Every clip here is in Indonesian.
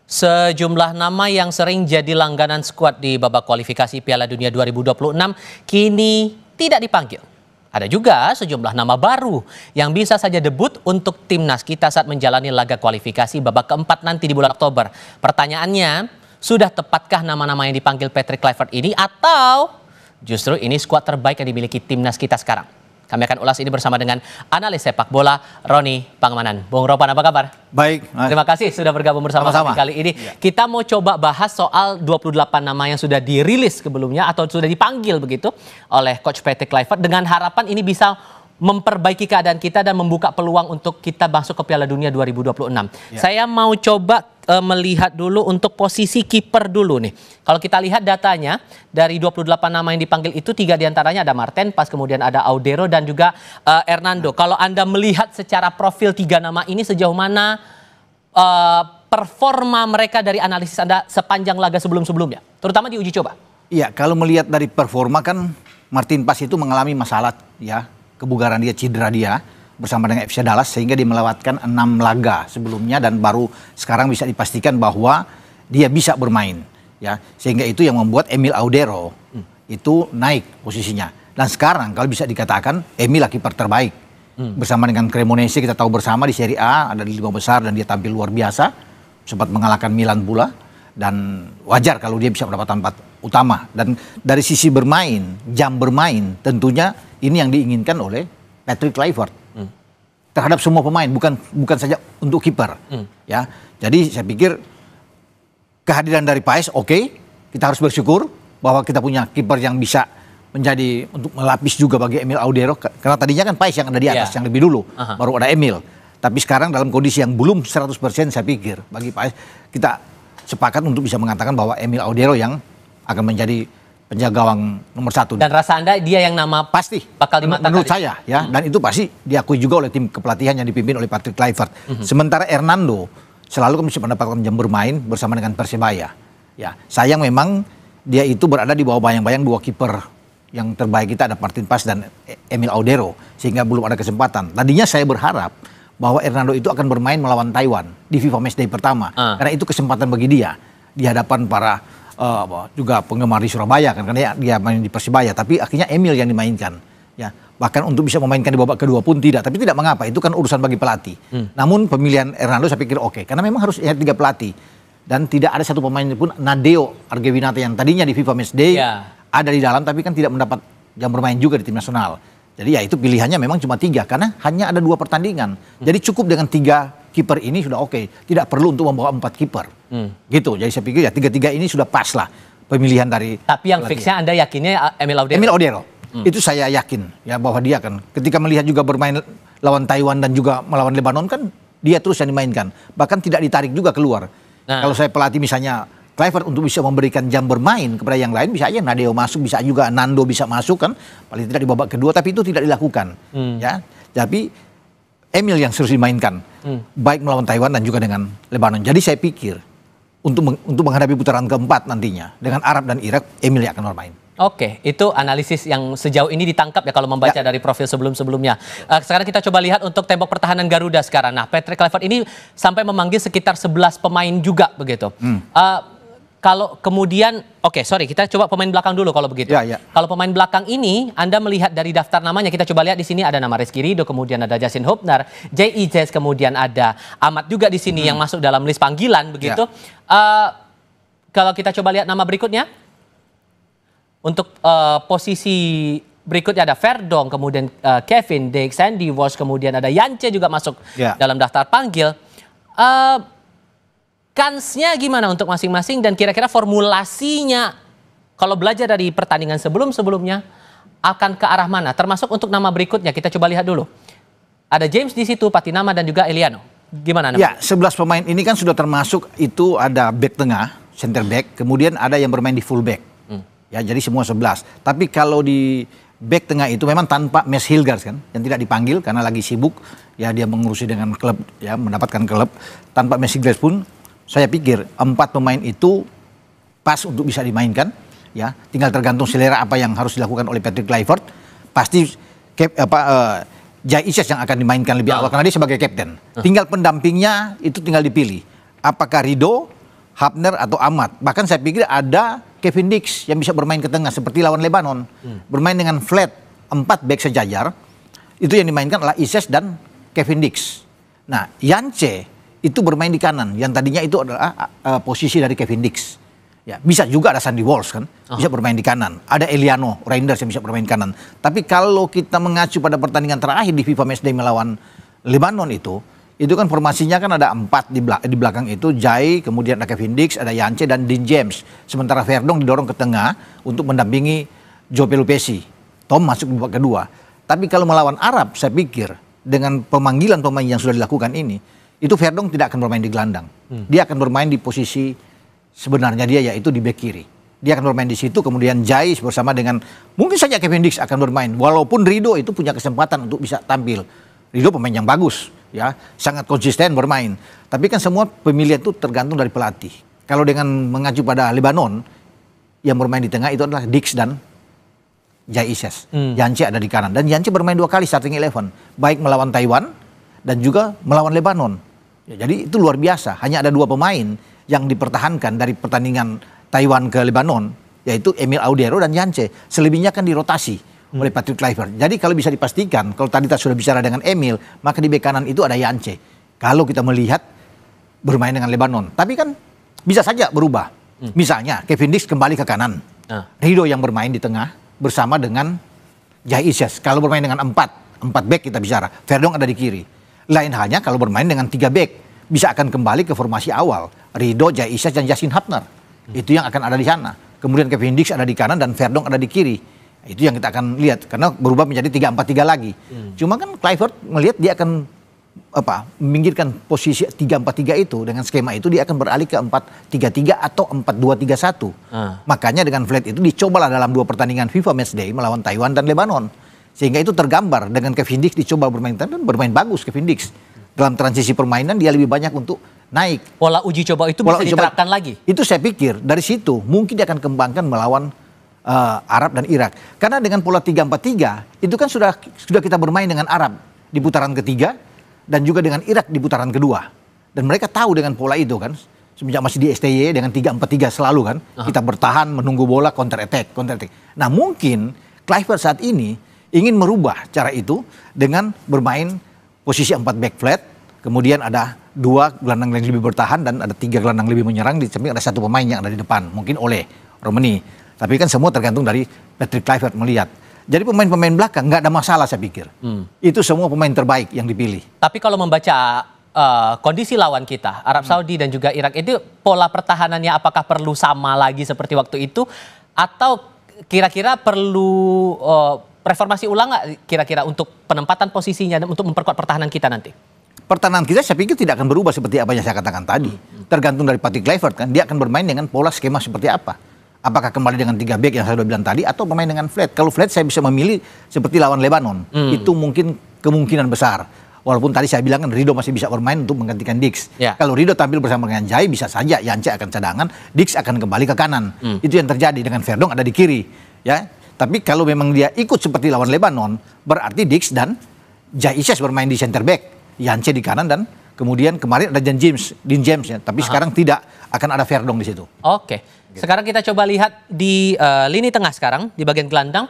Sejumlah nama yang sering jadi langganan skuad di babak kualifikasi Piala Dunia 2026 kini tidak dipanggil. Ada juga sejumlah nama baru yang bisa saja debut untuk timnas kita saat menjalani laga kualifikasi babak keempat nanti di bulan Oktober. Pertanyaannya, sudah tepatkah nama-nama yang dipanggil Patrick Kluivert ini atau justru ini skuad terbaik yang dimiliki timnas kita sekarang? Kami akan ulas ini bersama dengan analis sepak bola Roni Pangemanan. Bung Ropan, apa kabar? Baik. Terima kasih sudah bergabung bersama kami kali ini. Ya. Kita mau coba bahas soal 28 nama yang sudah dirilis sebelumnya atau sudah dipanggil begitu oleh Coach Patrick Kluivert dengan harapan ini bisa memperbaiki keadaan kita dan membuka peluang untuk kita masuk ke Piala Dunia 2026. Ya. Saya mau coba melihat dulu untuk posisi kiper dulu nih. Kalau kita lihat datanya dari 28 nama yang dipanggil itu 3 diantaranya ada Marten, pas kemudian ada Audero dan juga Hernando. Kalau Anda melihat secara profil 3 nama ini sejauh mana performa mereka dari analisis Anda sepanjang laga sebelum-sebelumnya, terutama di uji coba? Iya, kalau melihat dari performa kan Martin Paes itu mengalami masalah ya, kebugaran dia, cedera dia bersama dengan FC Dallas sehingga dia melewatkan 6 laga sebelumnya dan baru sekarang bisa dipastikan bahwa dia bisa bermain ya, sehingga itu yang membuat Emil Audero itu naik posisinya dan sekarang kalau bisa dikatakan Emil kiper terbaik bersama dengan Cremonese. Kita tahu bersama di Serie A ada di 5 besar dan dia tampil luar biasa, sempat mengalahkan Milan pula dan wajar kalau dia bisa mendapat tempat utama. Dan dari sisi bermain, jam bermain tentunya ini yang diinginkan oleh Patrick Kluivert terhadap semua pemain, bukan saja untuk kiper. Ya, jadi saya pikir kehadiran dari Paes oke, kita harus bersyukur bahwa kita punya kiper yang bisa menjadi untuk melapis juga bagi Emil Audero, karena tadinya kan Paes yang ada di atas yang lebih dulu, baru ada Emil. Tapi sekarang dalam kondisi yang belum 100% saya pikir bagi Paes kita sepakat untuk bisa mengatakan bahwa Emil Audero yang akan menjadi penjaga gawang nomor 1. Dan rasa Anda dia yang nama pasti bakal dimatangkan menurut saya ya, dan itu pasti diakui juga oleh tim kepelatihan yang dipimpin oleh Patrick Kluivert. Sementara Hernando selalu bisa mendapatkan jam bermain bersama dengan Persebaya. Ya, sayang memang dia itu berada di bawah bayang-bayang 2 kiper yang terbaik kita, ada Martin Paes dan Emil Audero, sehingga belum ada kesempatan. Tadinya saya berharap bahwa Hernando itu akan bermain melawan Taiwan di FIFA Matchday pertama, karena itu kesempatan bagi dia di hadapan para juga penggemar di Surabaya kan, karena dia main di Persibaya, tapi akhirnya Emil yang dimainkan ya, bahkan untuk bisa memainkan di babak kedua pun tidak, tapi tidak mengapa, itu kan urusan bagi pelatih. Namun pemilihan Hernando saya pikir oke, karena memang harus 3 pelatih dan tidak ada satu pemain pun, Nadeo Argewinata yang tadinya di FIFA Matchday ada di dalam tapi kan tidak mendapat jam bermain juga di tim nasional. Jadi ya itu pilihannya memang cuma 3 karena hanya ada 2 pertandingan. Jadi cukup dengan 3 kiper ini sudah oke. Tidak perlu untuk membawa 4 kiper. Gitu. Jadi saya pikir ya 3-3 ini sudah pas lah pemilihan dari. Tapi yang fixnya Anda yakinnya Emil Audero? Emil Audero. Itu saya yakin ya bahwa dia kan ketika melihat juga bermain lawan Taiwan dan juga melawan Lebanon kan dia terus yang dimainkan. Bahkan tidak ditarik juga keluar. Kalau saya pelatih misalnya Kluivert untuk bisa memberikan jam bermain kepada yang lain, bisa aja Nadeo masuk, bisa juga Nando bisa masuk kan, paling tidak di babak kedua, tapi itu tidak dilakukan. Ya, tapi Emil yang harus dimainkan, baik melawan Taiwan dan juga dengan Lebanon. Jadi saya pikir untuk menghadapi putaran keempat nantinya dengan Arab dan Irak, Emil yang akan bermain. Oke, itu analisis yang sejauh ini ditangkap ya kalau membaca dari profil sebelum-sebelumnya. Sekarang kita coba lihat untuk tembok pertahanan Garuda sekarang. Nah, Patrick Kluivert ini sampai memanggil sekitar 11 pemain juga begitu. Kalau kemudian, kita coba pemain belakang dulu kalau begitu. Kalau pemain belakang ini, Anda melihat dari daftar namanya, kita coba lihat di sini ada nama Rizky Ridho, kemudian ada Justin Hubner, J.I. kemudian ada Ahmad juga di sini yang masuk dalam list panggilan begitu. Kalau kita coba lihat nama berikutnya, untuk posisi berikutnya ada Verdong, kemudian Kevin, Dijk, Sandy Walsh, kemudian ada Yance juga masuk dalam daftar panggil. Kansnya gimana untuk masing-masing dan kira-kira formulasinya kalau belajar dari pertandingan sebelum-sebelumnya akan ke arah mana? Termasuk untuk nama berikutnya kita coba lihat dulu. Ada James di situ, Patinama dan juga Eliano. Gimana? Ya, 11 pemain ini kan sudah termasuk itu ada back tengah, center back, kemudian ada yang bermain di full back. Ya, jadi semua 11. Tapi kalau di back tengah itu memang tanpa Mes Hilgers kan, yang tidak dipanggil karena lagi sibuk ya, dia mengurusi dengan klub ya, mendapatkan klub. Tanpa Mes Hilgers pun saya pikir 4 pemain itu pas untuk bisa dimainkan ya, tinggal tergantung selera apa yang harus dilakukan oleh Patrick Kluivert. Pasti Jai Isyas yang akan dimainkan lebih awal karena dia sebagai kapten. Tinggal pendampingnya itu tinggal dipilih. Apakah Ridho, Hapner atau Ahmad. Bahkan saya pikir ada Kevin Dix yang bisa bermain ke tengah seperti lawan Lebanon. Bermain dengan flat 4 back sejajar. Itu yang dimainkan adalah Ises dan Kevin Dix. Nah, Yance itu bermain di kanan. Yang tadinya itu adalah posisi dari Kevin Dix. Ya, bisa juga ada Sandy Walsh kan, bisa bermain di kanan. Ada Eliano Reinders yang bisa bermain di kanan. Tapi kalau kita mengacu pada pertandingan terakhir di FIFA Matchday melawan Lebanon itu kan formasinya kan ada 4 di belakang itu, Jai, kemudian ada Kevin Dix, ada Yance dan Dean James. Sementara Verdong didorong ke tengah untuk mendampingi Joe Pelupessy. Tom masuk di babak kedua. Tapi kalau melawan Arab, saya pikir dengan pemanggilan pemain yang sudah dilakukan ini, itu Verdong tidak akan bermain di gelandang. Dia akan bermain di posisi sebenarnya dia, yaitu di bek kiri. Dia akan bermain di situ, kemudian Jai bersama dengan mungkin saja Kevin Dix akan bermain. Walaupun Rido itu punya kesempatan untuk bisa tampil. Rido pemain yang bagus, ya, sangat konsisten bermain. Tapi kan semua pemilihan itu tergantung dari pelatih. Kalau dengan mengacu pada Lebanon, yang bermain di tengah itu adalah Dix dan Jai Ises. Yance ada di kanan. Dan Yance bermain 2 kali starting 11. Baik melawan Taiwan dan juga melawan Lebanon. Ya, jadi itu luar biasa. Hanya ada 2 pemain yang dipertahankan dari pertandingan Taiwan ke Lebanon, yaitu Emil Audero dan Yance. Selebihnya kan dirotasi oleh Patrick Kluivert. Jadi kalau bisa dipastikan, kalau tadi kita sudah bicara dengan Emil, maka di bek kanan itu ada Yance. Kalau kita melihat bermain dengan Lebanon. Tapi kan bisa saja berubah. Misalnya Kevin Dix kembali ke kanan. Rido yang bermain di tengah bersama dengan Jai Ises. Kalau bermain dengan 4 back kita bicara. Verdong ada di kiri. Lain halnya kalau bermain dengan 3 back. Bisa akan kembali ke formasi awal. Rido, Jai Ises dan Yasin Hapner. Itu yang akan ada di sana. Kemudian Kevin Dix ada di kanan dan Verdong ada di kiri. Itu yang kita akan lihat karena berubah menjadi 3-4-3 lagi. Cuma kan Kluivert melihat dia akan meminggirkan posisi 3-4-3 itu dengan skema itu dia akan beralih ke 4-3-3 atau 4-2-3-1. Makanya dengan flat itu dicobalah dalam 2 pertandingan FIFA Matchday melawan Taiwan dan Lebanon. Sehingga itu tergambar dengan Kevin Dix dicoba bermain dan bermain bagus Kevin Dix. Dalam transisi permainan dia lebih banyak untuk naik. Pola uji coba itu bisa diterapkan lagi. Itu saya pikir dari situ mungkin dia akan kembangkan melawan Arab dan Irak. Karena dengan pola 3-4-3 itu kan sudah kita bermain dengan Arab di putaran ketiga dan juga dengan Irak di putaran kedua. Dan mereka tahu dengan pola itu kan. Semenjak masih di STY dengan 3-4-3 selalu kan. Kita bertahan menunggu bola counter attack. Nah mungkin Kluivert saat ini ingin merubah cara itu dengan bermain posisi 4 back flat. Kemudian ada 2 gelandang yang lebih bertahan dan ada 3 gelandang lebih menyerang. Di samping ada 1 pemain yang ada di depan. Mungkin oleh Romani. Tapi kan semua tergantung dari Patrick Kluivert melihat. Jadi pemain-pemain belakang nggak ada masalah saya pikir. Itu semua pemain terbaik yang dipilih. Tapi kalau membaca kondisi lawan kita, Arab Saudi dan juga Irak, itu pola pertahanannya apakah perlu sama lagi seperti waktu itu? Atau kira-kira perlu reformasi ulang nggak kira-kira untuk penempatan posisinya dan untuk memperkuat pertahanan kita nanti? Pertahanan kita saya pikir tidak akan berubah seperti apa yang saya katakan tadi. Tergantung dari Patrick Kluivert kan. Dia akan bermain dengan pola skema seperti apa. Apakah kembali dengan 3 back yang saya sudah bilang tadi atau bermain dengan flat. Kalau flat saya bisa memilih seperti lawan Lebanon. Itu mungkin kemungkinan besar. Walaupun tadi saya bilang kan Rido masih bisa bermain untuk menggantikan Dix. Kalau Rido tampil bersama dengan Jai bisa saja Yance akan cadangan, Dix akan kembali ke kanan. Itu yang terjadi dengan Verdong ada di kiri. Ya. Tapi kalau memang dia ikut seperti lawan Lebanon, berarti Dix dan Jai Ises bermain di center back, Yance di kanan dan kemudian kemarin ada Dean James ya. Tapi sekarang tidak akan ada Verdong di situ. Oke. Sekarang kita coba lihat di lini tengah sekarang, di bagian gelandang.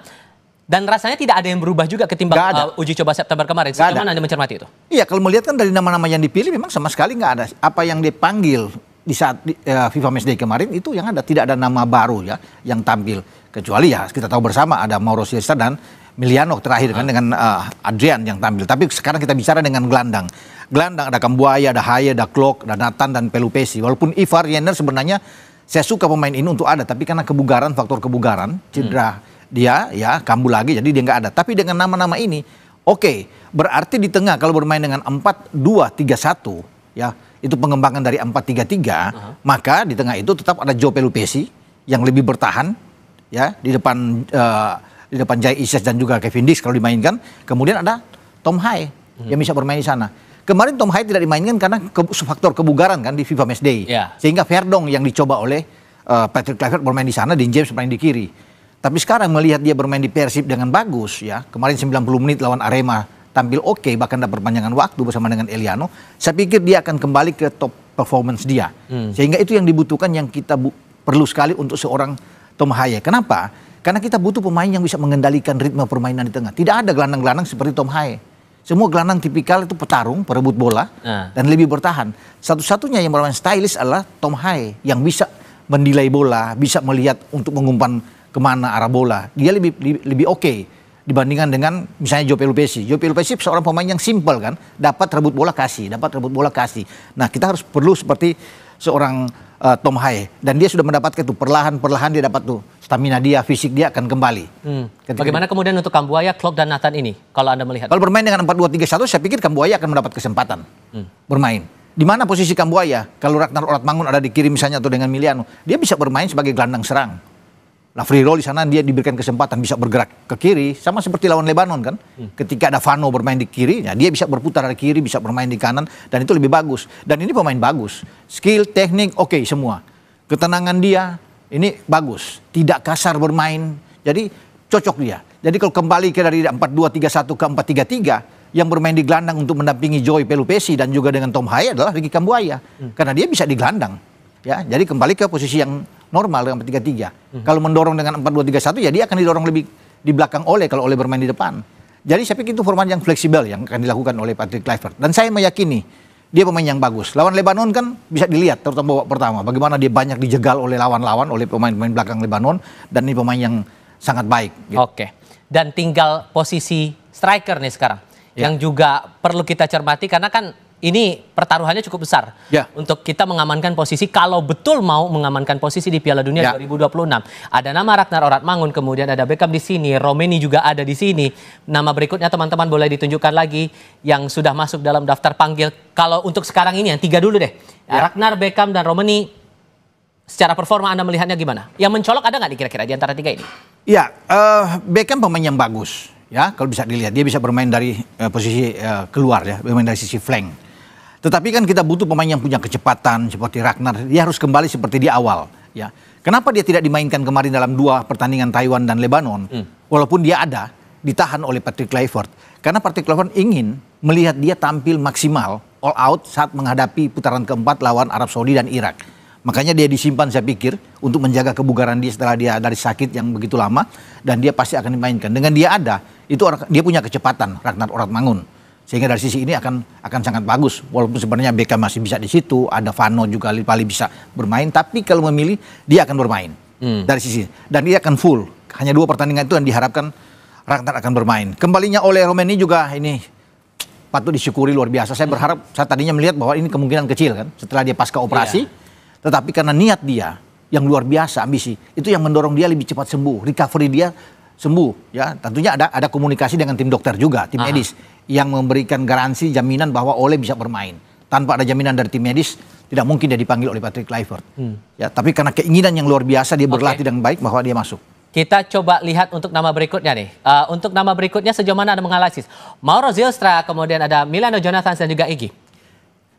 Dan rasanya tidak ada yang berubah juga ketimbang uji coba September kemarin. Bagaimana Anda mencermati itu? Iya, kalau melihat kan dari nama-nama yang dipilih memang sama sekali nggak ada. Apa yang dipanggil di saat FIFA Matchday kemarin itu yang ada. Tidak ada nama baru ya yang tampil. Kecuali ya kita tahu bersama ada Mauro Siesta dan Miliano terakhir kan dengan Adrian yang tampil. Tapi sekarang kita bicara dengan gelandang. Gelandang ada Kambuaya, ada Haye, ada Klok, ada Nathan dan Pelupessy. Walaupun Ivar Jenner sebenarnya saya suka pemain ini untuk ada, tapi karena kebugaran, faktor kebugaran, cedera dia ya kambuh lagi, jadi dia nggak ada. Tapi dengan nama-nama ini, oke, berarti di tengah kalau bermain dengan 4-2-3-1, ya itu pengembangan dari 4-3-3, maka di tengah itu tetap ada Joe Pelupessy yang lebih bertahan, ya di depan Jai Ises dan juga Kevin Dix kalau dimainkan. Kemudian ada Tom Haye yang bisa bermain di sana. Kemarin Tom Haye tidak dimainkan karena faktor kebugaran kan di FIFA Matchday. Sehingga Verdong yang dicoba oleh Patrick Kluivert bermain di sana, Dean James bermain di kiri. Tapi sekarang melihat dia bermain di Persib dengan bagus ya. Kemarin 90 menit lawan Arema tampil oke, bahkan dapat perpanjangan waktu bersama dengan Eliano. Saya pikir dia akan kembali ke top performance dia. Sehingga itu yang dibutuhkan, yang kita perlu sekali untuk seorang Tom Haye. Kenapa? Karena kita butuh pemain yang bisa mengendalikan ritme permainan di tengah. Tidak ada gelandang-gelandang seperti Tom Haye. Semua gelandang tipikal itu petarung, perebut bola, dan lebih bertahan. Satu-satunya yang bermain stylish adalah Tom Haye, yang bisa menilai bola, bisa melihat untuk mengumpan kemana arah bola. Dia lebih oke dibandingkan dengan misalnya Joe Pelupessy. Joe Pelupessy seorang pemain yang simpel kan, dapat rebut bola kasih. Nah, kita harus perlu seperti seorang Tom Haye, dan dia sudah mendapatkan itu, perlahan-perlahan dia dapat tuh stamina dia, fisik dia akan kembali. Bagaimana kemudian untuk Kambuaya, Klok dan Nathan ini kalau Anda melihat? Kalau bermain dengan 4-2-3-1, saya pikir Kambuaya akan mendapat kesempatan bermain. Di mana posisi Kambuaya? Kalau Ragnar Oratmangun ada di kiri misalnya atau dengan Miliano, dia bisa bermain sebagai gelandang serang. Lafri Roll di sana dia diberikan kesempatan bisa bergerak ke kiri, sama seperti lawan Lebanon kan. Ketika ada Vano bermain di kiri, ya dia bisa berputar dari kiri, bisa bermain di kanan, dan itu lebih bagus. Dan ini pemain bagus, skill, teknik, oke semua. Ketenangan dia ini bagus, tidak kasar bermain, jadi cocok dia. Jadi kalau kembali ke dari 4-2-3-1 ke 4-3-3, yang bermain di gelandang untuk mendampingi Joe Pelupessy dan juga dengan Tom Haye adalah Ricky Kambuaya, karena dia bisa di gelandang. Ya, jadi kembali ke posisi yang normal dengan 4-3-3. Kalau mendorong dengan 4-2-3-1, ya dia akan didorong lebih di belakang kalau Ole bermain di depan. Jadi saya pikir itu format yang fleksibel yang akan dilakukan oleh Patrick Kluivert. Dan saya meyakini dia pemain yang bagus. Lawan Lebanon kan bisa dilihat, terutama babak pertama, bagaimana dia banyak dijegal oleh lawan-lawan, oleh pemain-pemain belakang Lebanon, dan ini pemain yang sangat baik. Gitu. Oke. Dan tinggal posisi striker nih sekarang, yang juga perlu kita cermati karena kan ini pertaruhannya cukup besar untuk kita mengamankan posisi, kalau betul mau mengamankan posisi di Piala Dunia 2026. Ada nama Ragnar Oratmangun, kemudian ada Beckham di sini, Romeni juga ada di sini. Nama berikutnya teman-teman boleh ditunjukkan lagi yang sudah masuk dalam daftar panggil. Kalau untuk sekarang ini yang 3 dulu deh. Ragnar, Beckham, dan Romeni, secara performa Anda melihatnya gimana? Yang mencolok ada nggak kira-kira di antara 3 ini? Ya, Beckham pemain yang bagus. Ya, kalau bisa dilihat dia bisa bermain dari posisi keluar ya, bermain dari sisi flank. Tetapi kan kita butuh pemain yang punya kecepatan seperti Ragnar. Dia harus kembali seperti di awal. Ya, kenapa dia tidak dimainkan kemarin dalam 2 pertandingan Taiwan dan Lebanon? Walaupun dia ada, ditahan oleh Patrick Kluivert. Karena Patrick Kluivert ingin melihat dia tampil maksimal all out saat menghadapi putaran keempat lawan Arab Saudi dan Irak. Makanya dia disimpan saya pikir untuk menjaga kebugaran dia setelah dia dari sakit yang begitu lama, dan dia pasti akan dimainkan. Dengan dia ada, itu dia punya kecepatan Ragnar Oratmangun. Sehingga dari sisi ini akan sangat bagus. Walaupun sebenarnya Beckham masih bisa di situ, ada Vano juga paling bisa bermain, tapi kalau memilih dia akan bermain dari sisi, dan dia akan full. Hanya 2 pertandingan itu yang diharapkan Ragnar akan bermain. Kembalinya oleh Romeni juga ini patut disyukuri, luar biasa. Saya berharap, saya tadinya melihat bahwa ini kemungkinan kecil kan setelah dia pasca operasi, tetapi karena niat dia yang luar biasa, ambisi, itu yang mendorong dia lebih cepat sembuh, recovery dia sembuh. Ya, tentunya ada komunikasi dengan tim dokter juga, tim medis, yang memberikan garansi jaminan bahwa Ole bisa bermain. Tanpa ada jaminan dari tim medis, tidak mungkin dia dipanggil oleh Patrick Kluivert. Ya, tapi karena keinginan yang luar biasa, dia berlatih dengan baik bahwa dia masuk. Kita coba lihat untuk nama berikutnya nih. Untuk nama berikutnya sejauh mana Anda menganalisis? Mauro Zylstra, kemudian ada Milano Jonathan dan juga Egy.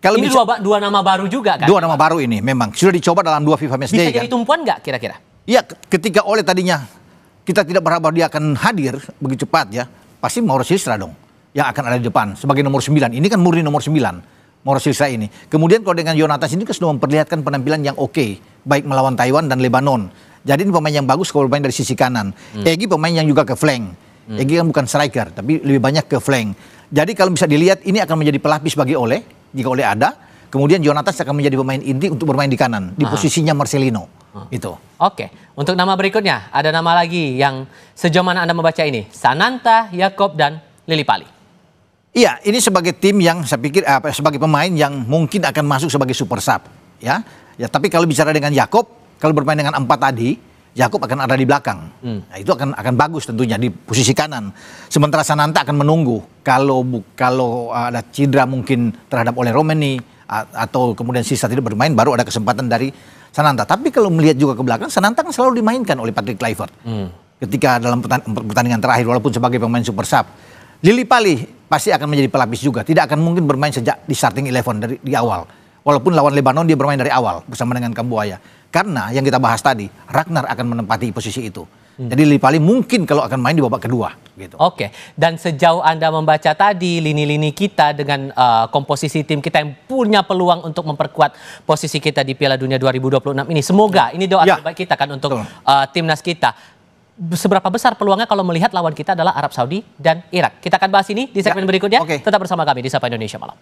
Kalau ini dua nama baru juga kan? 2 nama baru ini memang sudah dicoba dalam 2 FIFA Matchday. Bisa jadi tumpuan nggak kira-kira? Iya, ketika Ole tadinya kita tidak berharap dia akan hadir begitu cepat ya, pasti Mauro Zylstra dong yang akan ada di depan sebagai nomor 9. Ini kan murni nomor 9, Mauro Zylstra ini. Kemudian kalau dengan Jonathan ini kan sudah memperlihatkan penampilan yang oke, baik melawan Taiwan dan Lebanon. Jadi ini pemain yang bagus kalau bermain dari sisi kanan. Egy pemain yang juga ke flank. Egy kan bukan striker, tapi lebih banyak ke flank. Jadi kalau bisa dilihat ini akan menjadi pelapis bagi Ole, jika Ole ada. Kemudian Jonathan akan menjadi pemain inti untuk bermain di kanan, di posisinya Marcelino. Itu. Oke, untuk nama berikutnya ada nama lagi yang sejauh mana Anda membaca ini? Sananta, Jakob, dan Lili Pali. Iya, ini sebagai tim yang saya pikir sebagai pemain yang mungkin akan masuk sebagai super sub, ya. Ya, tapi kalau bicara dengan Jakob, kalau bermain dengan 4 tadi, Jakob akan ada di belakang. Nah, itu akan bagus tentunya di posisi kanan. Sementara Sananta akan menunggu kalau ada cedera mungkin terhadap oleh Romeni atau kemudian sisa tidak bermain, baru ada kesempatan dari Sananta. Tapi kalau melihat juga ke belakang, Sananta kan selalu dimainkan oleh Patrick Kluivert. Ketika dalam pertandingan terakhir walaupun sebagai pemain super sub. Lili Pali pasti akan menjadi pelapis juga, tidak akan mungkin bermain sejak di starting 11 di awal. Walaupun lawan Lebanon dia bermain dari awal bersama dengan Kambuaya. Karena yang kita bahas tadi, Ragnar akan menempati posisi itu. Jadi Lillipali mungkin kalau akan main di babak kedua gitu. Oke, dan sejauh Anda membaca tadi lini-lini kita dengan komposisi tim kita yang punya peluang untuk memperkuat posisi kita di Piala Dunia 2026 ini. Semoga ini doa terbaik kita kan untuk timnas kita. Seberapa besar peluangnya kalau melihat lawan kita adalah Arab Saudi dan Irak? Kita akan bahas ini di segmen berikutnya. Tetap bersama kami di Sapa Indonesia Malam.